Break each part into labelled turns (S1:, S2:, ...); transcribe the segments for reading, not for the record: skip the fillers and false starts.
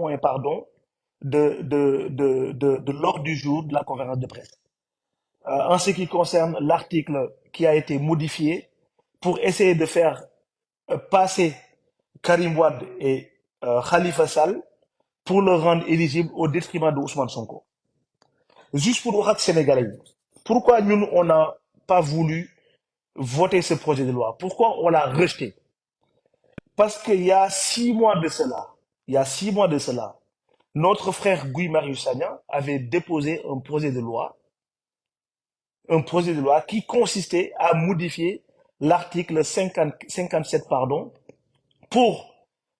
S1: points, pardon, de l'ordre du jour de la conférence de presse. En ce qui concerne l'article qui a été modifié pour essayer de faire passer Karim Wade et Khalifa Sall pour le rendre éligible au détriment de Ousmane Sonko. Juste pour voir Sénégalais, pourquoi nous, on n'a pas voulu voter ce projet de loi? Pourquoi on l'a rejeté? Parce qu'il y a 6 mois de cela, notre frère Guy Marius Sagna avait déposé un projet de loi qui consistait à modifier l'article 57, pardon, pour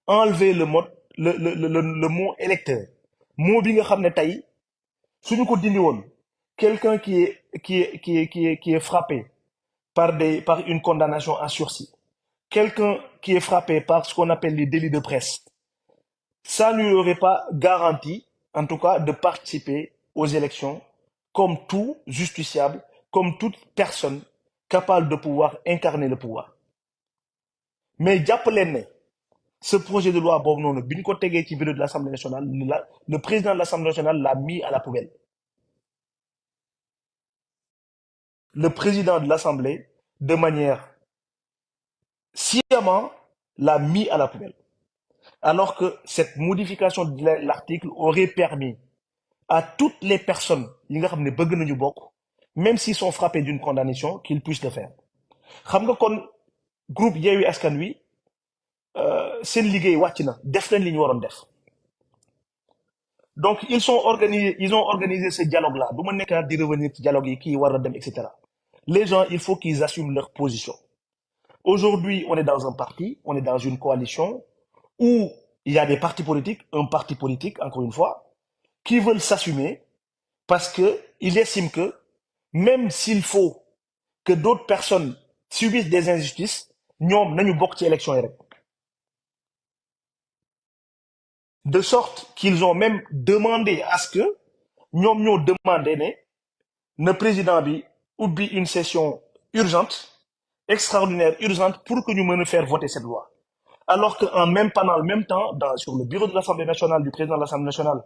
S1: enlever le mot électeur. Mot bi nga xam ne tey suñu ko dindi woon, quelqu'un qui est frappé par une condamnation à sursis, quelqu'un qui est frappé par ce qu'on appelle les délits de presse, ça ne lui aurait pas garanti, en tout cas, de participer aux élections comme tout justiciable, comme toute personne capable de pouvoir incarner le pouvoir. Mais jàpp leen ne ce projet de loi boobu noonu bi ñu ko tegee ci bureau de l'Assemblée nationale, le président de l'Assemblée nationale l'a mis à la poubelle. Le président de l'Assemblée, de manière sciemment, l'a mis à la poubelle. Alors que cette modification de l'article aurait permis à toutes les personnes yi nga xam ne bëgg nañu bokk, même s'ils sont frappés d'une condamnation, qu'ils puissent le faire. Xam nga kon groupe Yewwi Askan Wi seen liggéey wàcc na, def nañ li ñu waroon def. Donc ils ont organisé ce dialogue là. Du ma nekk di revenir ci dialogue yi kii war a dem, etc. Les gens, il faut qu'ils assument leur position. Aujourd'hui, on est dans un parti, on est dans une coalition où il y a des partis politiques, un parti politique, encore une fois, qui veulent s'assumer parce que ils estiment que même s'il faut que d'autres personnes subissent des injustices, ñoom nañu bokk ci élection yi rek. De sorte qu'ils ont même demandé à ce que ñoom ñoo demandé ne président bi ubbi une session urgente, extraordinaire, urgente, pour que nous menions faire voter cette loi. Alors pendant le même temps, sur le bureau de l'Assemblée nationale, du président de l'Assemblée nationale,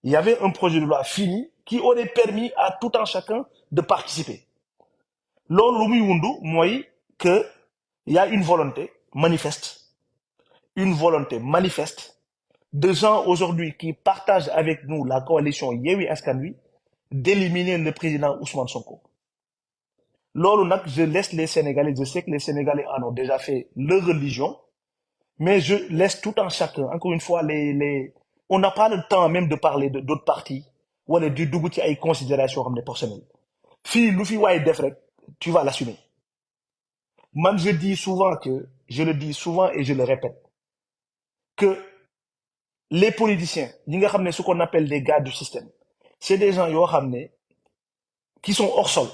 S1: il y avait un projet de loi fini qui aurait permis à tout un chacun de participer. Loolu lu muy wundu mooy que il y a une volonté manifeste de gens aujourd'hui qui partagent avec nous la coalition Yewwi Askan Wi d'éliminer le président Ousmane Sonko. Loolu nag, je laisse les Sénégalais, je sais que les Sénégalais en ont déjà fait leur religion, mais je laisse tout un chacun. Encore une fois, on n'a pas le temps même de parler d'autres partis, wala di dugg ci ay considérations xam ne personnelles. Fii lu fi waaye def rek, tu vas l'assumer. Man, je le dis souvent et je le répète, que les politiciens, ñi nga xam ne ce qu'on appelle les gars du système, c'est des gens yoo xam ne qui sont hors sol.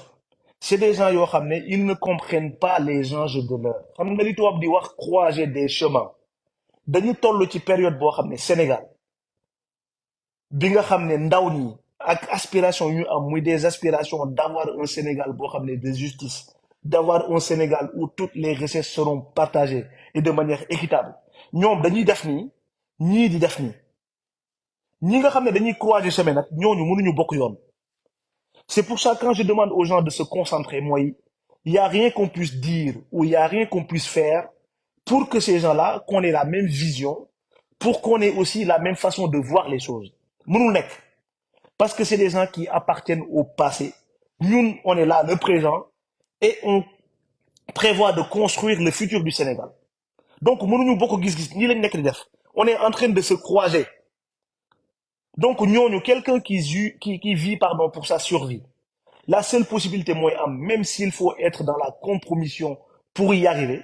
S1: C'est des gens yoo xam ne ils ne comprennent pas les enjeux de l'heure. Xam nga li tubaab di wax croiser des chemins. Dañu toll ci période boo xam ne Sénégal bi nga xam ne ndaw ñi ak aspiration yu am muy des aspirations d'avoir un Sénégal boo xam ne de justice, d'avoir un Sénégal où toutes les richesses seront partagées et de manière équitable. Ñoom dañuy def nii, ñii di def nii. Ñi nga xam ne dañuy croiser chemin nag ñooñu mënuñu bokk yoon. C'est pour ça que quand je demande aux gens de se concentrer, moi, il n'y a rien qu'on puisse dire ou il n'y a rien qu'on puisse faire pour que ces gens-là, qu'on ait la même vision, pour qu'on ait aussi la même façon de voir les choses. Mënul nekk. Parce que c'est des gens qui appartiennent au passé. Nous, on est là, le présent, et on prévoit de construire le futur du Sénégal. Donc, mënuñu bokk gis-gis, ñi lañ nekk di def. On est en train de se croiser. Donc, ñooñu, quelqu'un qui vit, pardon, pour sa survie. La seule possibilité, moi, même s'il faut être dans la compromission pour y arriver,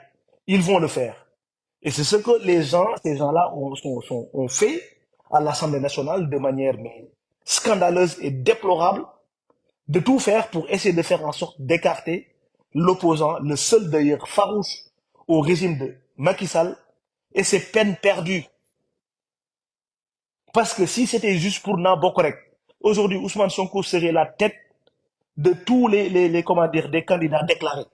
S1: ils vont le faire. Et c'est ce que ces gens-là ont fait à l'Assemblée nationale de manière scandaleuse et déplorable, de tout faire pour essayer de faire en sorte d'écarter l'opposant, le seul d'ailleurs farouche au régime de Macky Sall, et c'est peine perdue. Parce que si c'était juste pour Nabokorek, aujourd'hui, Ousmane Sonko serait la tête de tous comment dire, des candidats déclarés.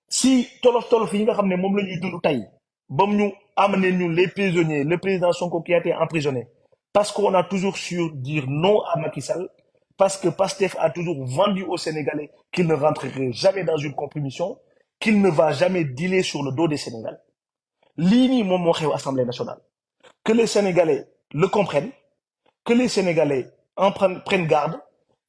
S1: Si tolof yi nga xam ne moom la ñuy dund tey bam ñu amenez-nous les prisonniers, le président Sonko qui a été emprisonné, parce qu'on a toujours su dire non à Macky Sall, parce que Pastef a toujours vendu aux Sénégalais qu'il ne rentrerait jamais dans une compromission, qu'il ne va jamais dealer sur le dos des Sénégalais. Lini mon moo xew Assemblée nationale. Que les Sénégalais le comprennent, que les Sénégalais en prennent garde,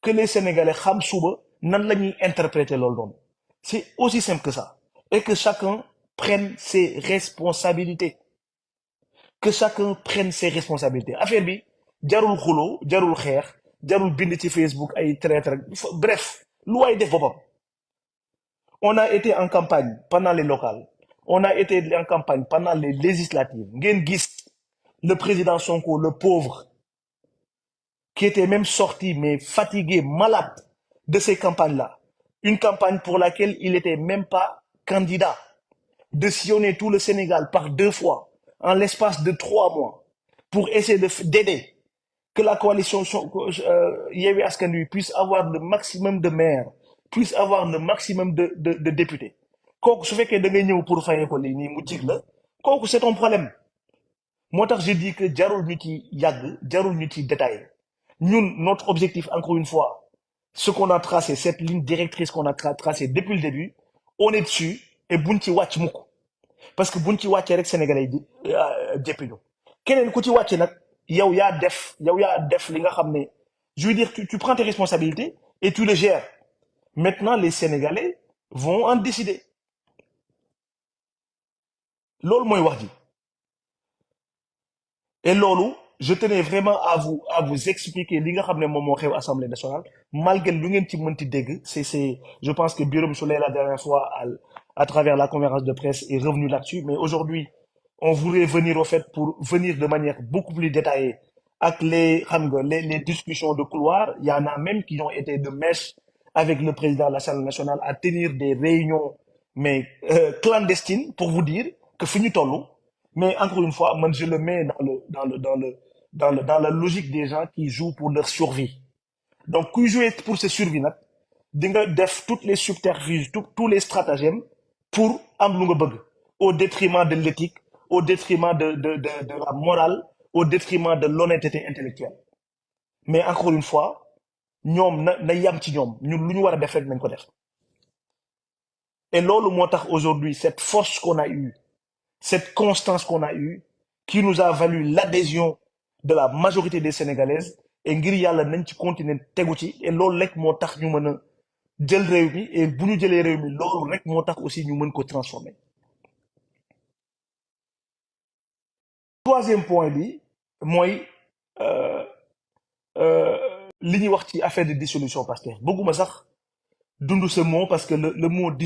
S1: que les Sénégalais xam suba nan la ñuy interpréter loolu noonu. C'est aussi simple que ça. Et que chacun prenne ses responsabilités. Que chacun prenne ses responsabilités. Affaire bi jarul xulo, jarul xeex, jarul bind ci Facebook ay traître. Bref, lu waay def boppam. On a été en campagne pendant les locales. On a été en campagne pendant les législatives. Ngeen gis le président Sonko, le pauvre, qui était même sorti, mais fatigué, malade de ces campagnes-là. Une campagne pour laquelle il n'était même pas candidat. De sillonner tout le Sénégal par 2 fois, en l'espace de 3 mois, pour essayer d'aider que la coalition Yewwi Askan Wi puisse avoir le maximum de maires, puisse avoir le maximum de députés. Kooku su fekkee da ngay ñëw pour fayee ko lii nii mu jig la kooku c'est ton problème. Moi je dis que jarul ñu ci yàgg, jarul ñu ci détaillé. Ñun, notre objectif, encore une fois, ce qu'on a tracé, cette ligne directrice qu'on a tracée depuis le début, on est dessus et buñ ci wàcc mukk. Parce que buñ ci wàccee rek Sénégalais yi jéppi ñu. Keneen ku ci wàcce nag yow yaa def li nga xam ne je veux dire tu prends tes responsabilités et tu le gères. Maintenant les Sénégalais vont en décider. Loolu mooy wax ji. Et loolu je tenais vraiment à vous expliquer li nga xam ne moom moo xew Assemblée nationale malgré lu ngeen ci mënti dégg c'est je pense que Birame Souleye la dernière fois à travers la conférence de presse est revenu là-dessus, mais aujourd'hui on voudrait venir au fait pour venir de manière beaucoup plus détaillée avec les discussions de couloir. Il y en a même qui ont été de mèche avec le président de l'Assemblée nationale à tenir des réunions mais clandestines pour vous dire que fi ñu toll. Mais encore une fois, moi, je le mets dans la logique des gens qui jouent pour leur survie. Donc, qui jouent pour se survie, def toutes les subterfuges, tous les stratagèmes pour am lu nga bëgg, au détriment de l'éthique, au détriment de la morale, au détriment de l'honnêteté intellectuelle. Mais encore une fois, ñoom na yam ci ñoom, ñun lu ñu war a def rek nañ ko def. Et loolu moo tax aujourd'hui, cette force qu'on a eue, cette constance qu'on a eue, qui nous a valu l'adhésion de la majorité des Sénégalaises, et ngir yàlla nañ ci continuer tegu ci, et loolu rek moo tax ñu mën a jël réew mi, et bu ñu jëlee réew mi loolu rek moo tax aussi ñu mën ko transformer. Troisième point bi mooy li ñuy wax ci affaire de dissolution Pastef bëgguma sax dund ce mot parce que le mot dissolution